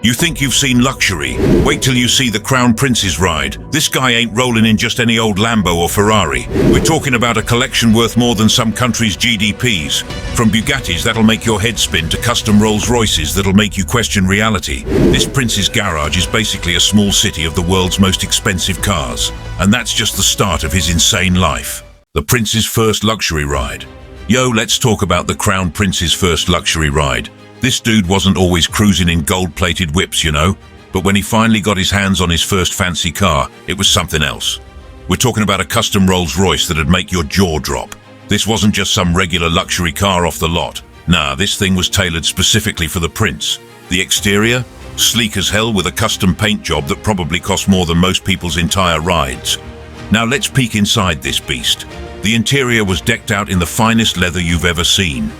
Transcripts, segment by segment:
You think you've seen luxury? Wait till you see the Crown Prince's ride. This guy ain't rolling in just any old Lambo or Ferrari. We're talking about a collection worth more than some countries' GDPs. From Bugattis that'll make your head spin to custom Rolls Royces that'll make you question reality. This Prince's garage is basically a small city of the world's most expensive cars. And that's just the start of his insane life. The Prince's first luxury ride. Yo, let's talk about the Crown Prince's first luxury ride. This dude wasn't always cruising in gold-plated whips, you know, but when he finally got his hands on his first fancy car, it was something else. We're talking about a custom Rolls Royce that'd make your jaw drop. This wasn't just some regular luxury car off the lot. Nah, this thing was tailored specifically for the Prince. The exterior? Sleek as hell with a custom paint job that probably cost more than most people's entire rides. Now let's peek inside this beast. The interior was decked out in the finest leather you've ever seen.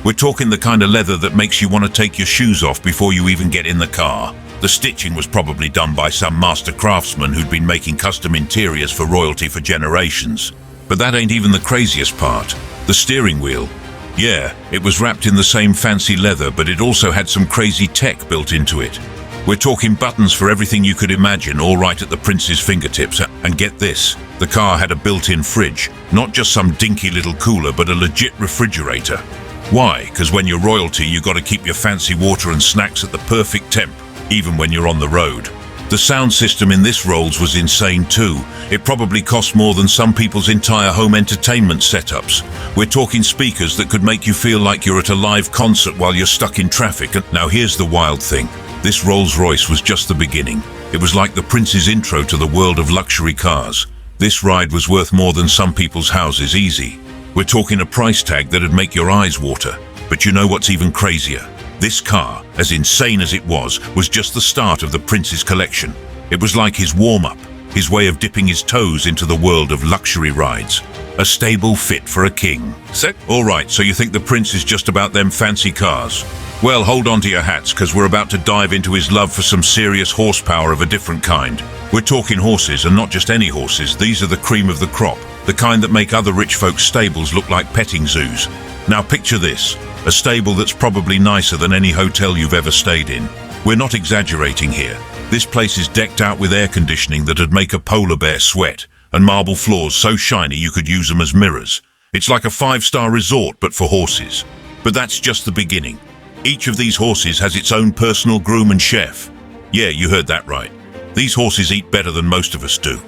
We're talking the kind of leather that makes you want to take your shoes off before you even get in the car. The stitching was probably done by some master craftsman who'd been making custom interiors for royalty for generations. But that ain't even the craziest part. The steering wheel. Yeah, it was wrapped in the same fancy leather, but it also had some crazy tech built into it. We're talking buttons for everything you could imagine, all right at the Prince's fingertips. And get this, the car had a built-in fridge. Not just some dinky little cooler, but a legit refrigerator. Why? Because when you're royalty, you gotta keep your fancy water and snacks at the perfect temp, even when you're on the road. The sound system in this Rolls was insane too. It probably cost more than some people's entire home entertainment setups. We're talking speakers that could make you feel like you're at a live concert while you're stuck in traffic. And now here's the wild thing. This Rolls Royce was just the beginning. It was like the Prince's intro to the world of luxury cars. This ride was worth more than some people's houses, easy. We're talking a price tag that'd make your eyes water. But you know what's even crazier? This car, as insane as it was just the start of the Prince's collection. It was like his warm-up, his way of dipping his toes into the world of luxury rides. A stable fit for a king. Alright, so you think the Prince is just about them fancy cars? Well, hold on to your hats, because we're about to dive into his love for some serious horsepower of a different kind. We're talking horses, and not just any horses. These are the cream of the crop. The kind that make other rich folks' stables look like petting zoos. Now picture this, a stable that's probably nicer than any hotel you've ever stayed in. We're not exaggerating here. This place is decked out with air conditioning that'd make a polar bear sweat, and marble floors so shiny you could use them as mirrors. It's like a 5-star resort, but for horses. But that's just the beginning. Each of these horses has its own personal groom and chef. Yeah, you heard that right. These horses eat better than most of us do.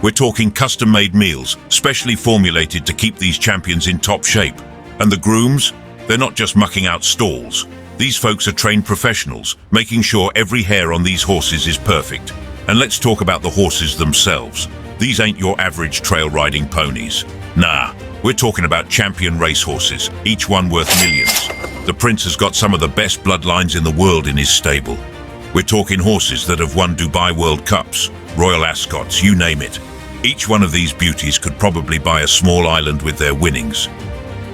We're talking custom-made meals, specially formulated to keep these champions in top shape. And the grooms? They're not just mucking out stalls. These folks are trained professionals, making sure every hair on these horses is perfect. And let's talk about the horses themselves. These ain't your average trail-riding ponies. Nah, we're talking about champion racehorses, each one worth millions. The Prince has got some of the best bloodlines in the world in his stable. We're talking horses that have won Dubai World Cups, Royal Ascots, you name it. Each one of these beauties could probably buy a small island with their winnings.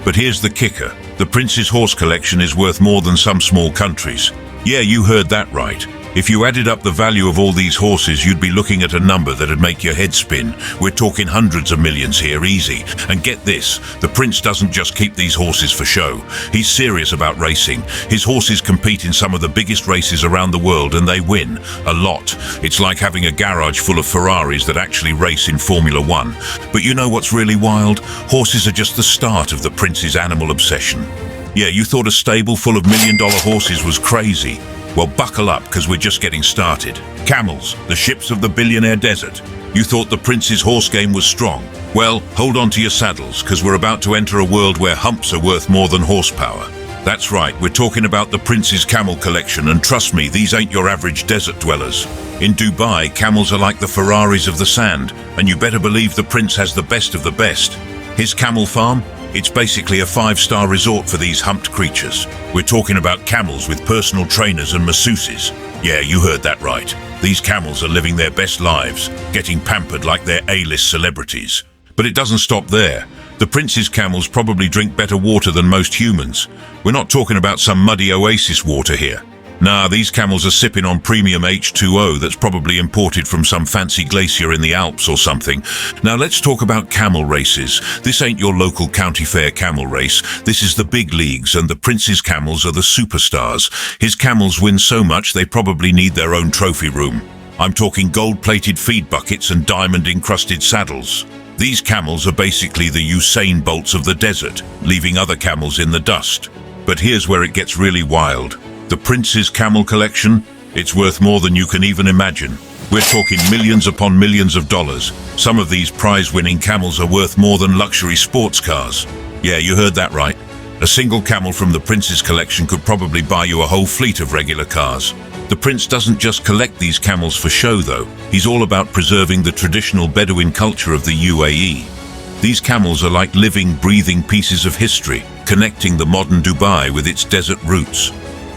But here's the kicker. The Prince's horse collection is worth more than some small countries. Yeah, you heard that right. If you added up the value of all these horses, you'd be looking at a number that'd make your head spin. We're talking hundreds of millions here, easy. And get this, the Prince doesn't just keep these horses for show. He's serious about racing. His horses compete in some of the biggest races around the world, and they win. A lot. It's like having a garage full of Ferraris that actually race in Formula One. But you know what's really wild? Horses are just the start of the Prince's animal obsession. Yeah, you thought a stable full of million-dollar horses was crazy. Well, buckle up, because we're just getting started. Camels, the ships of the billionaire desert. You thought the Prince's horse game was strong. Well, hold on to your saddles, because we're about to enter a world where humps are worth more than horsepower. That's right, we're talking about the Prince's camel collection, and trust me, these ain't your average desert dwellers. In Dubai, camels are like the Ferraris of the sand, and you better believe the Prince has the best of the best. His camel farm? It's basically a 5-star resort for these humped creatures. We're talking about camels with personal trainers and masseuses. Yeah, you heard that right. These camels are living their best lives, getting pampered like they're A-list celebrities. But it doesn't stop there. The Prince's camels probably drink better water than most humans. We're not talking about some muddy oasis water here. Nah, these camels are sipping on premium H2O that's probably imported from some fancy glacier in the Alps or something. Now let's talk about camel races. This ain't your local county fair camel race. This is the big leagues, and the prince's camels are the superstars. His camels win so much they probably need their own trophy room. I'm talking gold-plated feed buckets and diamond-encrusted saddles. These camels are basically the Usain Bolts of the desert, leaving other camels in the dust. But here's where it gets really wild. The prince's camel collection, it's worth more than you can even imagine. We're talking millions upon millions of dollars. Some of these prize-winning camels are worth more than luxury sports cars. Yeah, you heard that right. A single camel from the prince's collection could probably buy you a whole fleet of regular cars. The prince doesn't just collect these camels for show, though. He's all about preserving the traditional Bedouin culture of the UAE. These camels are like living, breathing pieces of history, connecting the modern Dubai with its desert roots.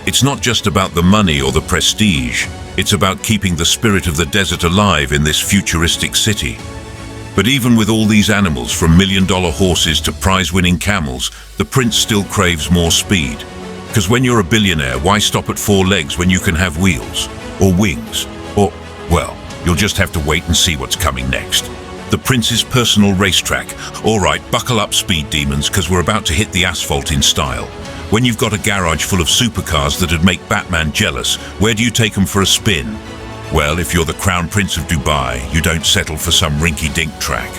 It's not just about the money or the prestige. It's about keeping the spirit of the desert alive in this futuristic city. But even with all these animals, from million-dollar horses to prize-winning camels, the prince still craves more speed. Because when you're a billionaire, why stop at 4 legs when you can have wheels? Or wings? Or, well, you'll just have to wait and see what's coming next. The prince's personal racetrack. All right, buckle up, speed demons, because we're about to hit the asphalt in style. When you've got a garage full of supercars that'd make Batman jealous, where do you take them for a spin? Well, if you're the Crown Prince of Dubai, you don't settle for some rinky-dink track.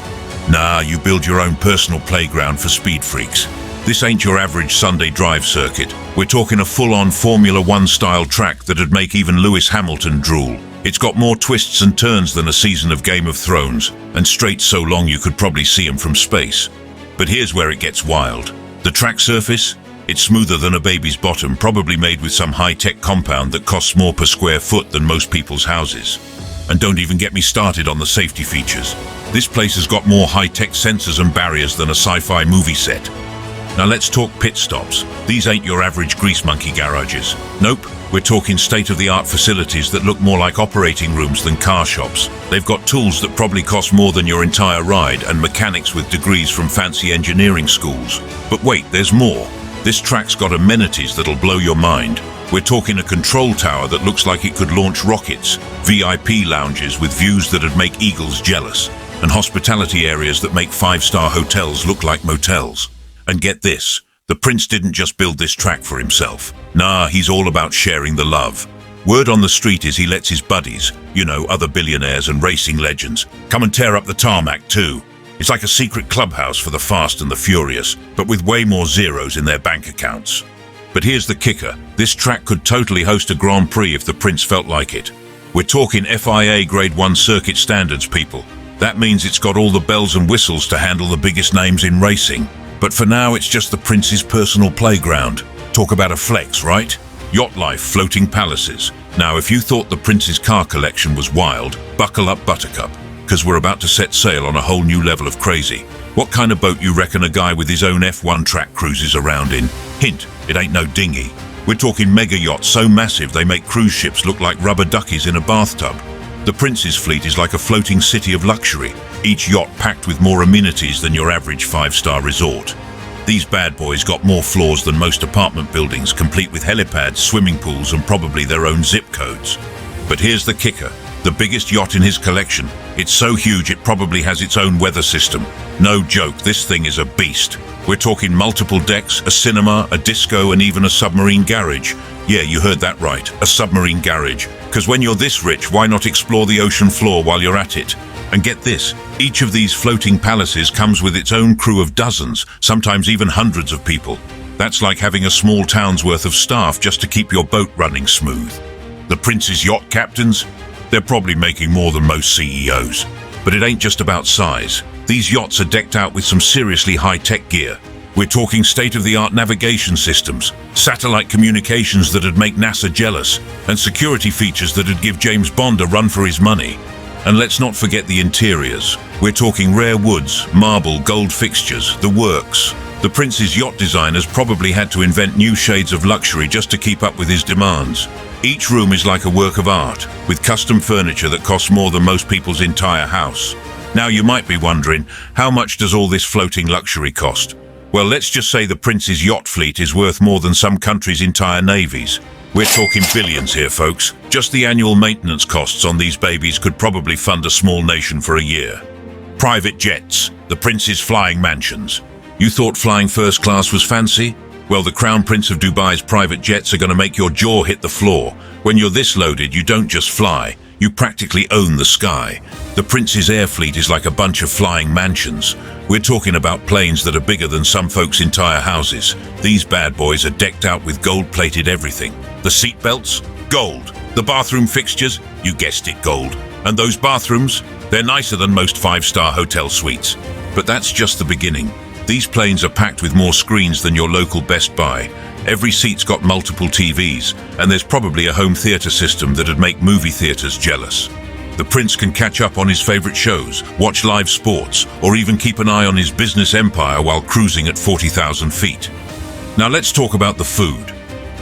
Nah, you build your own personal playground for speed freaks. This ain't your average Sunday drive circuit. We're talking a full-on Formula One style track that'd make even Lewis Hamilton drool. It's got more twists and turns than a season of Game of Thrones, and straight so long you could probably see them from space. But here's where it gets wild. The track surface? It's smoother than a baby's bottom, probably made with some high-tech compound that costs more per square foot than most people's houses. And don't even get me started on the safety features. This place has got more high-tech sensors and barriers than a sci-fi movie set. Now let's talk pit stops. These ain't your average grease monkey garages. Nope, we're talking state-of-the-art facilities that look more like operating rooms than car shops. They've got tools that probably cost more than your entire ride, and mechanics with degrees from fancy engineering schools. But wait, there's more. This track's got amenities that'll blow your mind. We're talking a control tower that looks like it could launch rockets, VIP lounges with views that'd make eagles jealous, and hospitality areas that make 5-star hotels look like motels. And get this, the prince didn't just build this track for himself. Nah, he's all about sharing the love. Word on the street is he lets his buddies, you know, other billionaires and racing legends, come and tear up the tarmac too. It's like a secret clubhouse for the fast and the furious, but with way more zeros in their bank accounts. But here's the kicker. This track could totally host a Grand Prix if the prince felt like it. We're talking FIA Grade 1 circuit standards, people. That means it's got all the bells and whistles to handle the biggest names in racing. But for now, it's just the prince's personal playground. Talk about a flex, right? Yacht life, floating palaces. Now, if you thought the prince's car collection was wild, buckle up, Buttercup, because we're about to set sail on a whole new level of crazy. What kind of boat you reckon a guy with his own F1 track cruises around in? Hint, it ain't no dinghy. We're talking mega yachts so massive they make cruise ships look like rubber duckies in a bathtub. The prince's fleet is like a floating city of luxury, each yacht packed with more amenities than your average 5-star resort. These bad boys got more floors than most apartment buildings, complete with helipads, swimming pools, and probably their own zip codes. But here's the kicker. The biggest yacht in his collection. It's so huge it probably has its own weather system. No joke, this thing is a beast. We're talking multiple decks, a cinema, a disco, and even a submarine garage. Yeah, you heard that right, a submarine garage. Because when you're this rich, why not explore the ocean floor while you're at it? And get this, each of these floating palaces comes with its own crew of dozens, sometimes even hundreds of people. That's like having a small town's worth of staff just to keep your boat running smooth. The prince's yacht captains? They're probably making more than most CEOs. But it ain't just about size. These yachts are decked out with some seriously high-tech gear. We're talking state-of-the-art navigation systems, satellite communications that'd make NASA jealous, and security features that'd give James Bond a run for his money. And let's not forget the interiors. We're talking rare woods, marble, gold fixtures, the works. The prince's yacht designers probably had to invent new shades of luxury just to keep up with his demands. Each room is like a work of art, with custom furniture that costs more than most people's entire house. Now you might be wondering, how much does all this floating luxury cost? Well, let's just say the prince's yacht fleet is worth more than some countries' entire navies. We're talking billions here, folks. Just the annual maintenance costs on these babies could probably fund a small nation for a year. Private jets, the prince's flying mansions. You thought flying first class was fancy? Well, the Crown Prince of Dubai's private jets are going to make your jaw hit the floor. When you're this loaded, you don't just fly, you practically own the sky. The prince's air fleet is like a bunch of flying mansions. We're talking about planes that are bigger than some folks' entire houses. These bad boys are decked out with gold-plated everything. The seat belts? Gold. The bathroom fixtures? You guessed it, gold. And those bathrooms? They're nicer than most five-star hotel suites. But that's just the beginning. These planes are packed with more screens than your local Best Buy. Every seat's got multiple TVs, and there's probably a home theater system that'd make movie theaters jealous. The prince can catch up on his favorite shows, watch live sports, or even keep an eye on his business empire while cruising at 40,000 feet. Now let's talk about the food.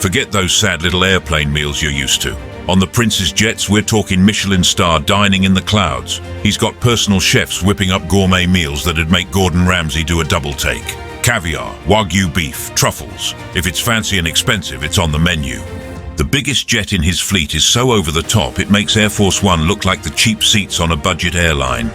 Forget those sad little airplane meals you're used to. On the prince's jets, we're talking Michelin star dining in the clouds. He's got personal chefs whipping up gourmet meals that'd make Gordon Ramsay do a double take. Caviar, Wagyu beef, truffles. If it's fancy and expensive, it's on the menu. The biggest jet in his fleet is so over the top, it makes Air Force One look like the cheap seats on a budget airline.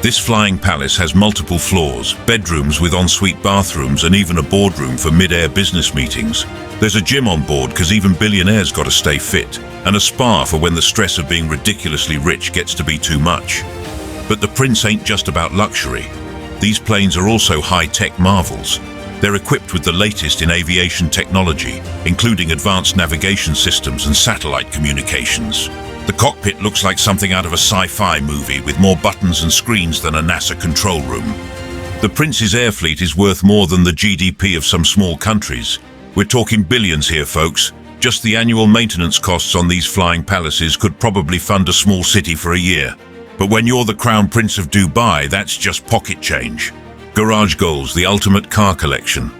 This flying palace has multiple floors, bedrooms with ensuite bathrooms, and even a boardroom for mid-air business meetings. There's a gym on board because even billionaires got to stay fit, and a spa for when the stress of being ridiculously rich gets to be too much. But the prince ain't just about luxury. These planes are also high-tech marvels. They're equipped with the latest in aviation technology, including advanced navigation systems and satellite communications. The cockpit looks like something out of a sci-fi movie with more buttons and screens than a NASA control room. The prince's air fleet is worth more than the GDP of some small countries. We're talking billions here, folks. Just the annual maintenance costs on these flying palaces could probably fund a small city for a year. But when you're the Crown Prince of Dubai, that's just pocket change. Garage goals, the ultimate car collection.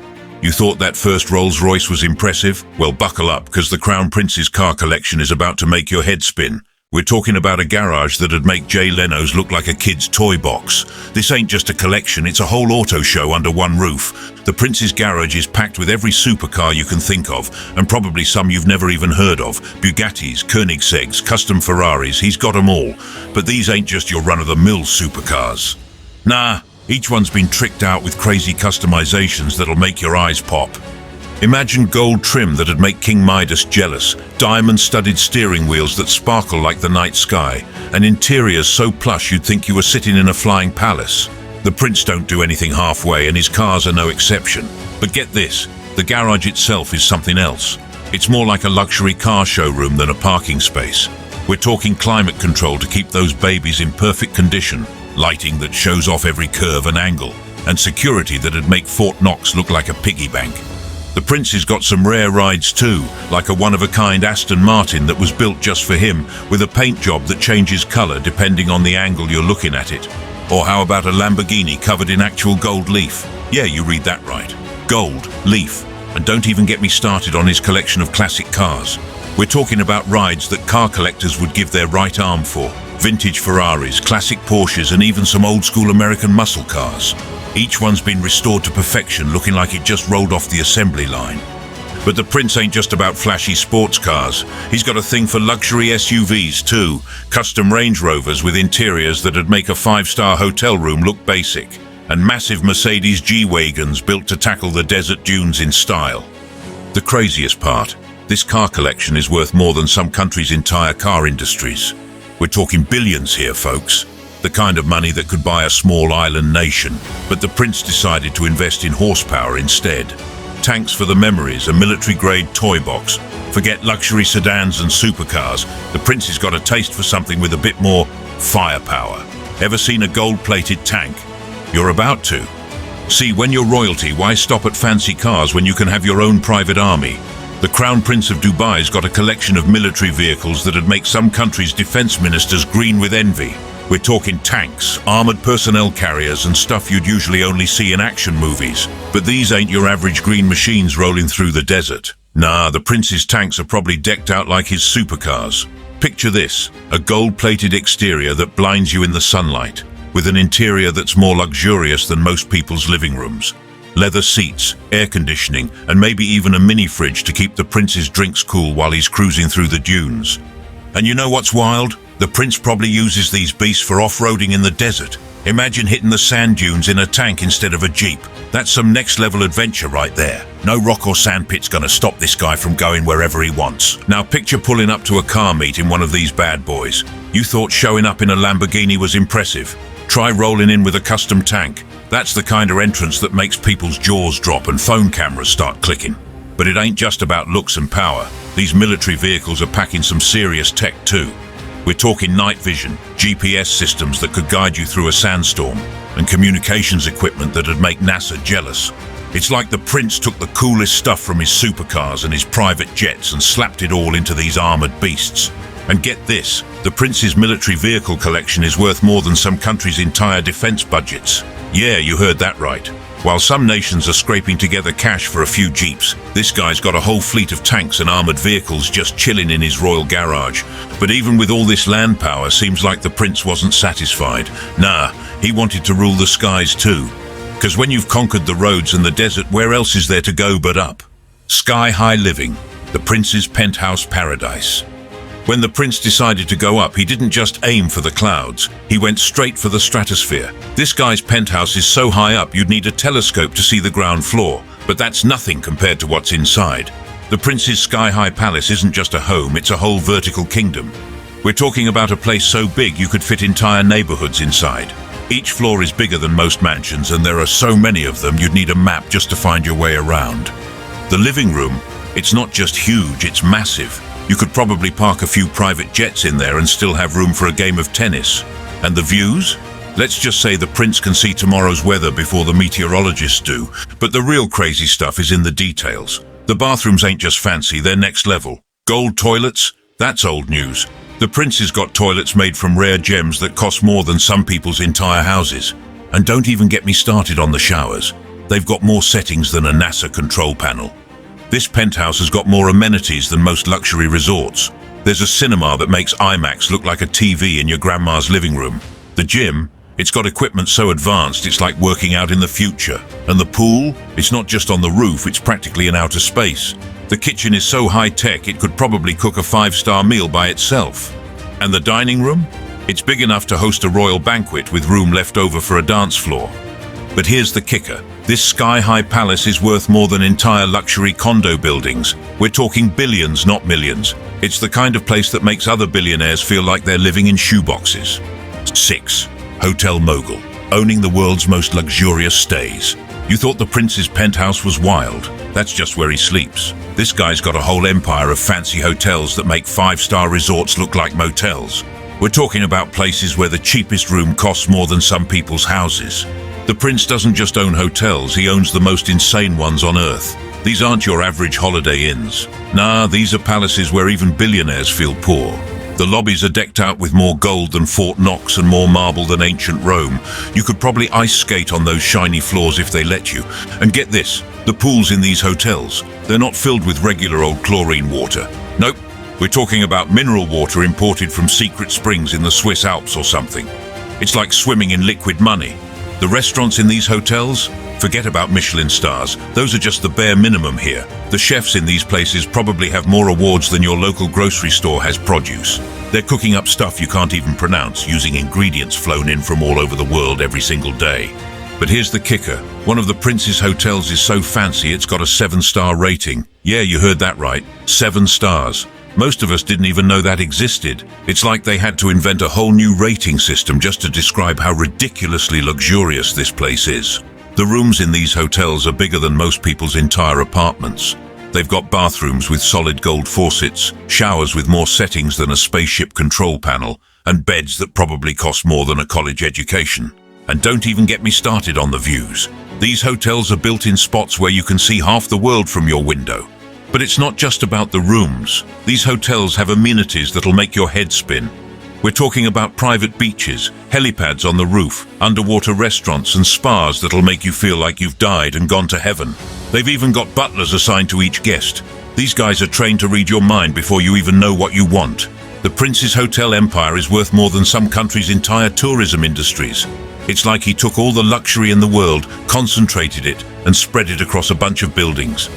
You thought that first Rolls-Royce was impressive? Well, buckle up, because the Crown Prince's car collection is about to make your head spin. We're talking about a garage that'd make Jay Leno's look like a kid's toy box. This ain't just a collection, it's a whole auto show under one roof. The Prince's garage is packed with every supercar you can think of, and probably some you've never even heard of. Bugattis, Koenigsegg's, custom Ferraris, he's got them all. But these ain't just your run-of-the-mill supercars. Nah, each one's been tricked out with crazy customizations that'll make your eyes pop. Imagine gold trim that'd make King Midas jealous, diamond-studded steering wheels that sparkle like the night sky, and interiors so plush you'd think you were sitting in a flying palace. The prince don't do anything halfway, and his cars are no exception. But get this, the garage itself is something else. It's more like a luxury car showroom than a parking space. We're talking climate control to keep those babies in perfect condition, lighting that shows off every curve and angle, and security that'd make Fort Knox look like a piggy bank. The prince has got some rare rides too, like a one-of-a-kind Aston Martin that was built just for him, with a paint job that changes color depending on the angle you're looking at it. Or how about a Lamborghini covered in actual gold leaf? Yeah, you read that right. Gold, leaf. And don't even get me started on his collection of classic cars. We're talking about rides that car collectors would give their right arm for. Vintage Ferraris, classic Porsches, and even some old-school American muscle cars. Each one's been restored to perfection, looking like it just rolled off the assembly line. But the prince ain't just about flashy sports cars. He's got a thing for luxury SUVs too. Custom Range Rovers with interiors that'd make a five-star hotel room look basic. And massive Mercedes G-Wagons built to tackle the desert dunes in style. The craziest part, this car collection is worth more than some countries' entire car industries. We're talking billions here, folks. The kind of money that could buy a small island nation. But the prince decided to invest in horsepower instead. Tanks for the memories, a military-grade toy box. Forget luxury sedans and supercars. The prince has got a taste for something with a bit more firepower. Ever seen a gold-plated tank? You're about to. See, when you're royalty, why stop at fancy cars when you can have your own private army? The Crown Prince of Dubai's got a collection of military vehicles that'd make some countries' defense ministers green with envy. We're talking tanks, armored personnel carriers, and stuff you'd usually only see in action movies. But these ain't your average green machines rolling through the desert. Nah, the prince's tanks are probably decked out like his supercars. Picture this, a gold-plated exterior that blinds you in the sunlight, with an interior that's more luxurious than most people's living rooms. Leather seats, air conditioning, and maybe even a mini fridge to keep the prince's drinks cool while he's cruising through the dunes. And you know what's wild? The prince probably uses these beasts for off-roading in the desert. Imagine hitting the sand dunes in a tank instead of a jeep. That's some next-level adventure right there. No rock or sand pit's gonna stop this guy from going wherever he wants. Now picture pulling up to a car meet in one of these bad boys. You thought showing up in a Lamborghini was impressive. Try rolling in with a custom tank. That's the kind of entrance that makes people's jaws drop and phone cameras start clicking. But it ain't just about looks and power. These military vehicles are packing some serious tech too. We're talking night vision, GPS systems that could guide you through a sandstorm, and communications equipment that'd make NASA jealous. It's like the prince took the coolest stuff from his supercars and his private jets and slapped it all into these armored beasts. And get this, the prince's military vehicle collection is worth more than some countries' entire defense budgets. Yeah, you heard that right. While some nations are scraping together cash for a few jeeps, this guy's got a whole fleet of tanks and armored vehicles just chilling in his royal garage. But even with all this land power, seems like the prince wasn't satisfied. Nah, he wanted to rule the skies too. Because when you've conquered the roads and the desert, where else is there to go but up? Sky-high living, the prince's penthouse paradise. When the prince decided to go up, he didn't just aim for the clouds, he went straight for the stratosphere. This guy's penthouse is so high up you'd need a telescope to see the ground floor, but that's nothing compared to what's inside. The prince's sky-high palace isn't just a home, it's a whole vertical kingdom. We're talking about a place so big you could fit entire neighborhoods inside. Each floor is bigger than most mansions, and there are so many of them you'd need a map just to find your way around. The living room, it's not just huge, it's massive. You could probably park a few private jets in there and still have room for a game of tennis. And the views? Let's just say the prince can see tomorrow's weather before the meteorologists do. But the real crazy stuff is in the details. The bathrooms ain't just fancy, they're next level. Gold toilets? That's old news. The prince has got toilets made from rare gems that cost more than some people's entire houses. And don't even get me started on the showers. They've got more settings than a NASA control panel. This penthouse has got more amenities than most luxury resorts. There's a cinema that makes IMAX look like a TV in your grandma's living room. The gym, it's got equipment so advanced it's like working out in the future. And the pool, it's not just on the roof, it's practically in outer space. The kitchen is so high-tech it could probably cook a 5-star meal by itself. And the dining room? It's big enough to host a royal banquet with room left over for a dance floor. But here's the kicker. This sky-high palace is worth more than entire luxury condo buildings. We're talking billions, not millions. It's the kind of place that makes other billionaires feel like they're living in shoeboxes. 6. Hotel mogul, owning the world's most luxurious stays. You thought the prince's penthouse was wild. That's just where he sleeps. This guy's got a whole empire of fancy hotels that make 5-star resorts look like motels. We're talking about places where the cheapest room costs more than some people's houses. The prince doesn't just own hotels, he owns the most insane ones on Earth. These aren't your average holiday inns. Nah, these are palaces where even billionaires feel poor. The lobbies are decked out with more gold than Fort Knox and more marble than ancient Rome. You could probably ice skate on those shiny floors if they let you. And get this, the pools in these hotels, they're not filled with regular old chlorine water. Nope, we're talking about mineral water imported from secret springs in the Swiss Alps or something. It's like swimming in liquid money. The restaurants in these hotels? Forget about Michelin stars. Those are just the bare minimum here. The chefs in these places probably have more awards than your local grocery store has produce. They're cooking up stuff you can't even pronounce, using ingredients flown in from all over the world every single day. But here's the kicker. One of the prince's hotels is so fancy it's got a 7-star rating. Yeah, you heard that right. 7 stars. Most of us didn't even know that existed. It's like they had to invent a whole new rating system just to describe how ridiculously luxurious this place is. The rooms in these hotels are bigger than most people's entire apartments. They've got bathrooms with solid gold faucets, showers with more settings than a spaceship control panel, and beds that probably cost more than a college education. And don't even get me started on the views. These hotels are built in spots where you can see half the world from your window. But it's not just about the rooms. These hotels have amenities that'll make your head spin. We're talking about private beaches, helipads on the roof, underwater restaurants and spas that'll make you feel like you've died and gone to heaven. They've even got butlers assigned to each guest. These guys are trained to read your mind before you even know what you want. The prince's hotel empire is worth more than some countries' entire tourism industries. It's like he took all the luxury in the world, concentrated it, and spread it across a bunch of buildings.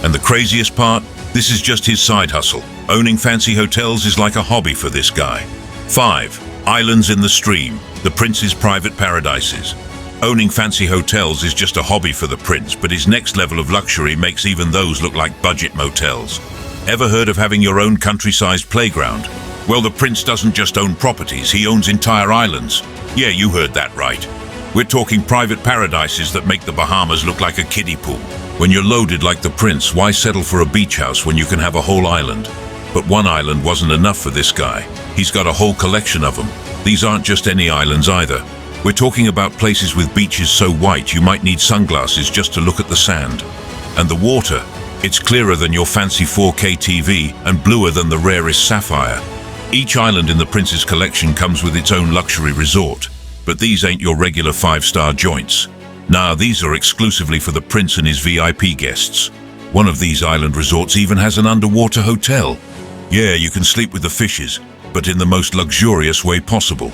And the craziest part? This is just his side hustle. Owning fancy hotels is like a hobby for this guy. 5. Islands in the stream, the prince's private paradises. Owning fancy hotels is just a hobby for the prince, but his next level of luxury makes even those look like budget motels. Ever heard of having your own country-sized playground? Well, the prince doesn't just own properties, he owns entire islands. Yeah, you heard that right. We're talking private paradises that make the Bahamas look like a kiddie pool. When you're loaded like the prince, why settle for a beach house when you can have a whole island? But one island wasn't enough for this guy. He's got a whole collection of them. These aren't just any islands either. We're talking about places with beaches so white you might need sunglasses just to look at the sand. And the water, it's clearer than your fancy 4K TV and bluer than the rarest sapphire. Each island in the prince's collection comes with its own luxury resort. But these ain't your regular 5-star joints. Nah, these are exclusively for the prince and his VIP guests. One of these island resorts even has an underwater hotel. Yeah, you can sleep with the fishes, but in the most luxurious way possible.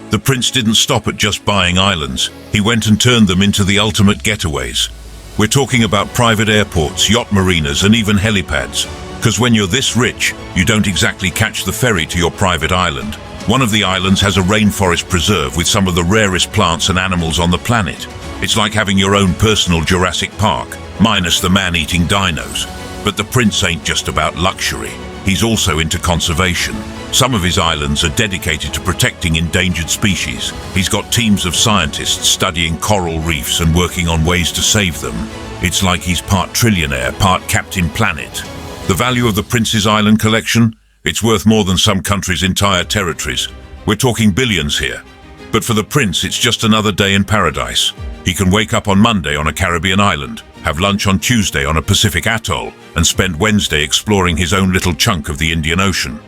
The prince didn't stop at just buying islands. He went and turned them into the ultimate getaways. We're talking about private airports, yacht marinas, and even helipads. Because when you're this rich, you don't exactly catch the ferry to your private island. One of the islands has a rainforest preserve with some of the rarest plants and animals on the planet. It's like having your own personal Jurassic Park, minus the man-eating dinos. But the prince ain't just about luxury. He's also into conservation. Some of his islands are dedicated to protecting endangered species. He's got teams of scientists studying coral reefs and working on ways to save them. It's like he's part Trillionaire, part Captain Planet. The value of the prince's island collection? It's worth more than some countries' entire territories. We're talking billions here. But for the prince, it's just another day in paradise. He can wake up on Monday on a Caribbean island, have lunch on Tuesday on a Pacific atoll, and spend Wednesday exploring his own little chunk of the Indian Ocean.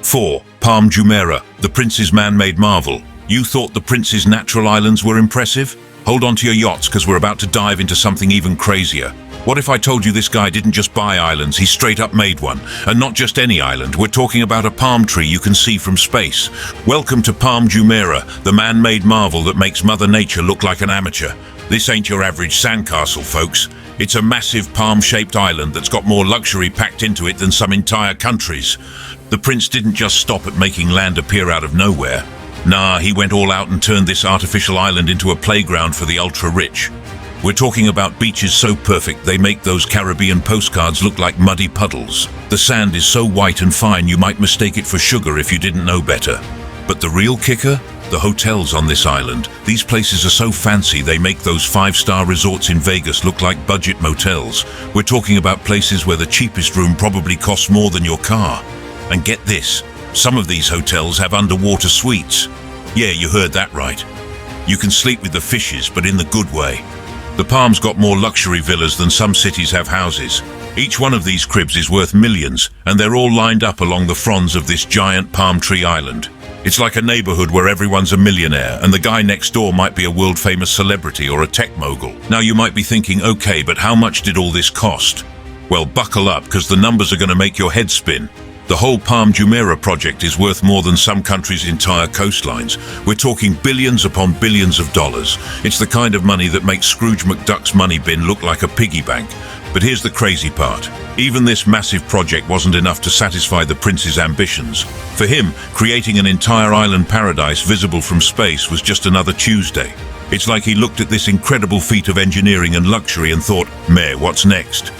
4. Palm Jumeirah, the prince's man-made marvel. You thought the prince's natural islands were impressive? Hold on to your yachts, because we're about to dive into something even crazier. What if I told you this guy didn't just buy islands, he straight up made one? And not just any island, we're talking about a palm tree you can see from space. Welcome to Palm Jumeirah, the man-made marvel that makes Mother Nature look like an amateur. This ain't your average sandcastle, folks. It's a massive palm-shaped island that's got more luxury packed into it than some entire countries. The prince didn't just stop at making land appear out of nowhere. Nah, he went all out and turned this artificial island into a playground for the ultra-rich. We're talking about beaches so perfect they make those Caribbean postcards look like muddy puddles. The sand is so white and fine you might mistake it for sugar if you didn't know better. But the real kicker? The hotels on this island. These places are so fancy they make those 5-star resorts in Vegas look like budget motels. We're talking about places where the cheapest room probably costs more than your car. And get this, some of these hotels have underwater suites. Yeah, you heard that right. You can sleep with the fishes, but in the good way. The Palms got more luxury villas than some cities have houses. Each one of these cribs is worth millions, and they're all lined up along the fronds of this giant palm tree island. It's like a neighborhood where everyone's a millionaire, and the guy next door might be a world-famous celebrity or a tech mogul. Now you might be thinking, okay, but how much did all this cost? Well, buckle up, because the numbers are going to make your head spin. The whole Palm Jumeirah project is worth more than some countries' entire coastlines. We're talking billions upon billions of dollars. It's the kind of money that makes Scrooge McDuck's money bin look like a piggy bank. But here's the crazy part. Even this massive project wasn't enough to satisfy the prince's ambitions. For him, creating an entire island paradise visible from space was just another Tuesday. It's like he looked at this incredible feat of engineering and luxury and thought, meh, what's next?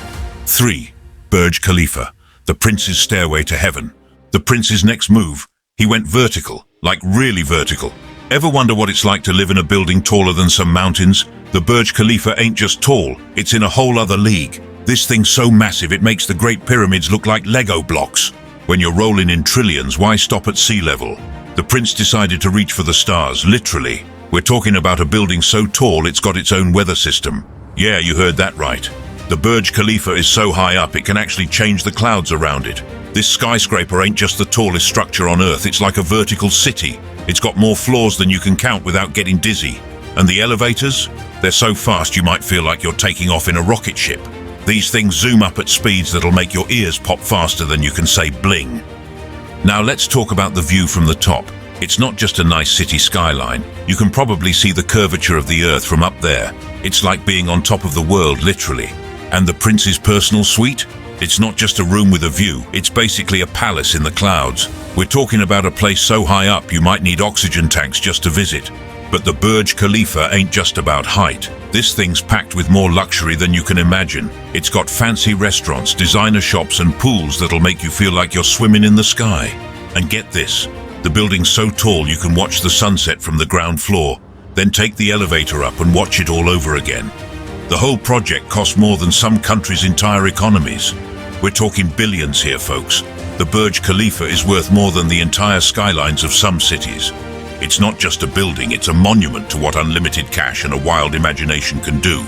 3. Burj Khalifa, the prince's stairway to heaven. The prince's next move, he went vertical, like really vertical. Ever wonder what it's like to live in a building taller than some mountains? The Burj Khalifa ain't just tall, it's in a whole other league. This thing's so massive it makes the Great Pyramids look like Lego blocks. When you're rolling in trillions, why stop at sea level? The prince decided to reach for the stars, literally. We're talking about a building so tall it's got its own weather system. Yeah, you heard that right. The Burj Khalifa is so high up it can actually change the clouds around it. This skyscraper ain't just the tallest structure on Earth, it's like a vertical city. It's got more floors than you can count without getting dizzy. And the elevators? They're so fast you might feel like you're taking off in a rocket ship. These things zoom up at speeds that'll make your ears pop faster than you can say bling. Now let's talk about the view from the top. It's not just a nice city skyline. You can probably see the curvature of the earth from up there. It's like being on top of the world, literally. And the prince's personal suite? It's not just a room with a view, it's basically a palace in the clouds. We're talking about a place so high up you might need oxygen tanks just to visit. But the Burj Khalifa ain't just about height. This thing's packed with more luxury than you can imagine. It's got fancy restaurants, designer shops and pools that'll make you feel like you're swimming in the sky. And get this, the building's so tall you can watch the sunset from the ground floor, then take the elevator up and watch it all over again. The whole project cost more than some countries' entire economies. We're talking billions here, folks. The Burj Khalifa is worth more than the entire skylines of some cities. It's not just a building, it's a monument to what unlimited cash and a wild imagination can do.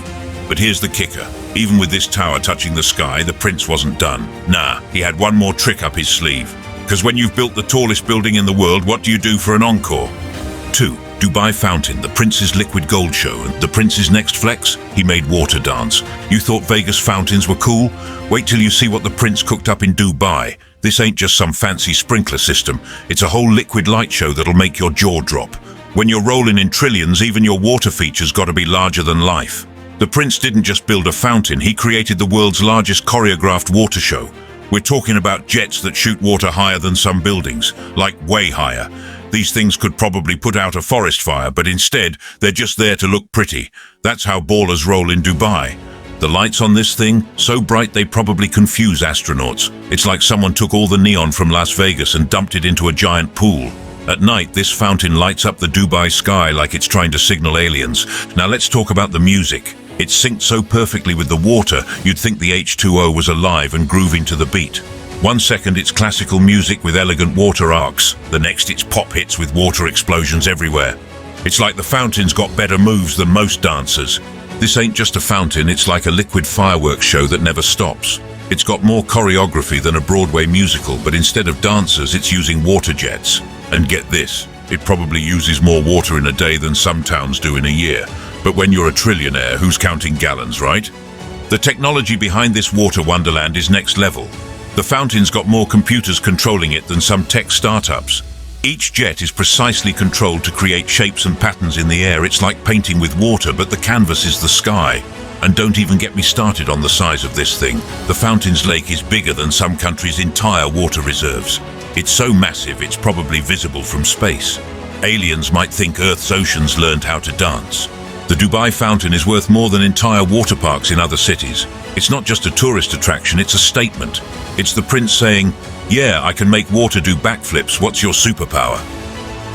But here's the kicker. Even with this tower touching the sky, the prince wasn't done. Nah, he had one more trick up his sleeve. Because when you've built the tallest building in the world, what do you do for an encore? 2. Dubai Fountain, the prince's liquid gold show. And the prince's next flex? He made water dance. You thought Vegas fountains were cool? Wait till you see what the prince cooked up in Dubai. This ain't just some fancy sprinkler system. It's a whole liquid light show that'll make your jaw drop. When you're rolling in trillions, even your water feature's gotta be larger than life. The prince didn't just build a fountain, he created the world's largest choreographed water show. We're talking about jets that shoot water higher than some buildings, like way higher. These things could probably put out a forest fire, but instead, they're just there to look pretty. That's how ballers roll in Dubai. The lights on this thing, so bright they probably confuse astronauts. It's like someone took all the neon from Las Vegas and dumped it into a giant pool. At night, this fountain lights up the Dubai sky like it's trying to signal aliens. Now let's talk about the music. It's synced so perfectly with the water, you'd think the H2O was alive and grooving to the beat. 1 second it's classical music with elegant water arcs. The next it's pop hits with water explosions everywhere. It's like the fountain's got better moves than most dancers. This ain't just a fountain, it's like a liquid fireworks show that never stops. It's got more choreography than a Broadway musical, but instead of dancers, it's using water jets. And get this, it probably uses more water in a day than some towns do in a year. But when you're a trillionaire, who's counting gallons, right? The technology behind this water wonderland is next level. The fountain's got more computers controlling it than some tech startups. Each jet is precisely controlled to create shapes and patterns in the air. It's like painting with water, but the canvas is the sky. And don't even get me started on the size of this thing. The fountain's lake is bigger than some countries' entire water reserves. It's so massive, it's probably visible from space. Aliens might think Earth's oceans learned how to dance. The Dubai fountain is worth more than entire water parks in other cities. It's not just a tourist attraction, it's a statement. It's the prince saying, yeah, I can make water do backflips, what's your superpower?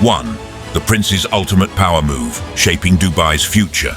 1. The prince's ultimate power move, shaping Dubai's future.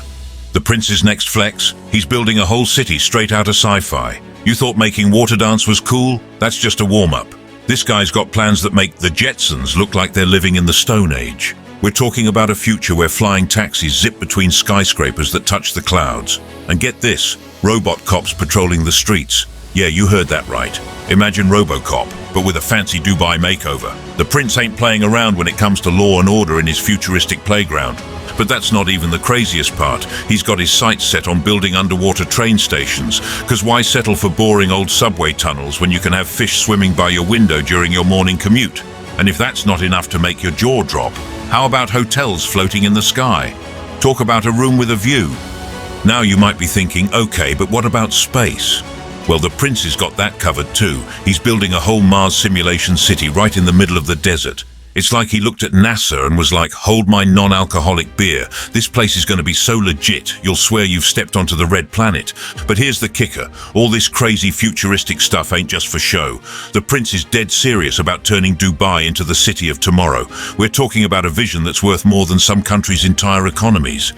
The prince's next flex? He's building a whole city straight out of sci-fi. You thought making water dance was cool? That's just a warm-up. This guy's got plans that make the Jetsons look like they're living in the Stone Age. We're talking about a future where flying taxis zip between skyscrapers that touch the clouds. And get this, robot cops patrolling the streets. Yeah, you heard that right. Imagine RoboCop, but with a fancy Dubai makeover. The prince ain't playing around when it comes to law and order in his futuristic playground. But that's not even the craziest part. He's got his sights set on building underwater train stations. Because why settle for boring old subway tunnels when you can have fish swimming by your window during your morning commute? And if that's not enough to make your jaw drop, how about hotels floating in the sky? Talk about a room with a view. Now you might be thinking, okay, but what about space? Well, the prince has got that covered too. He's building a whole Mars simulation city right in the middle of the desert. It's like he looked at NASA and was like, hold my non-alcoholic beer. This place is going to be so legit, you'll swear you've stepped onto the red planet. But here's the kicker. All this crazy futuristic stuff ain't just for show. The prince is dead serious about turning Dubai into the city of tomorrow. We're talking about a vision that's worth more than some countries' entire economies.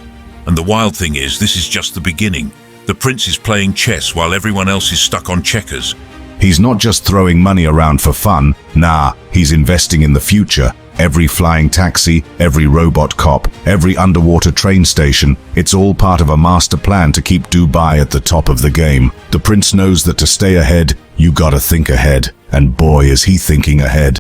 And the wild thing is, this is just the beginning. The prince is playing chess while everyone else is stuck on checkers. He's not just throwing money around for fun, nah, he's investing in the future. Every flying taxi, every robot cop, every underwater train station, it's all part of a master plan to keep Dubai at the top of the game. The prince knows that to stay ahead, you gotta think ahead. And boy, is he thinking ahead.